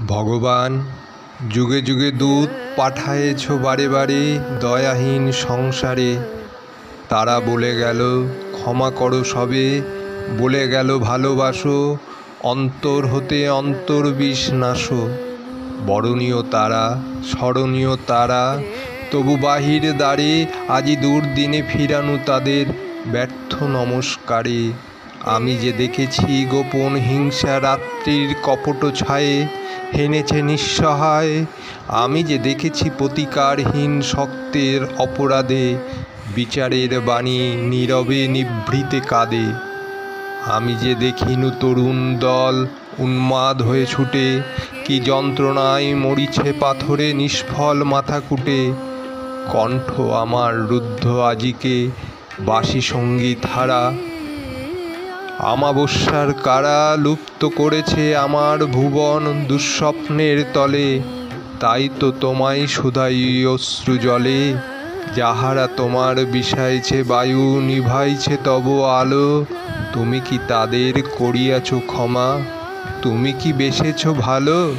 ভগবান যুগে যুগে দূত পাঠায়েছ বারে বারে দয়াহীন সংসারে। তারা বলে গেল ক্ষমা করো সবে, বলে গেল ভালোবাসো, অন্তর হতে অন্তর বিষ নাশো। বরণীয় তারা, স্মরণীয় তারা, তবু বাহির দ্বারে আজি দুর্দিনে ফিরানু তাদের ব্যর্থ নমস্কারে। আমি যে দেখেছি গোপন হিংসা রাত্রির কপট ছায়ে হেনেছে নিঃসহায়। আমি যে দেখেছি প্রতিকারহীন শক্তের অপরাধে বিচারের বাণী নীরবে নিভৃতে কাঁদে। আমি যে দেখিনু তরুণ দল উন্মাদ হয়ে ছুটে, কি যন্ত্রণায় মরিছে পাথরে নিষ্ফল মাথা কুটে। কণ্ঠ আমার রুদ্ধ আজিকে বাসি সঙ্গীত হারা। আমাবস্যার কারা লুপ্ত করেছে আমার ভুবন দুঃস্বপ্নের তলে। তাই তো তোমায় শুধাই অশ্রু জলে, যাহারা তোমার বিষাইছে বায়ু নিভাইছে তব আলো। তুমি কি তাদের করিয়াছ ক্ষমা? তুমি কি বেসেছ ভালো?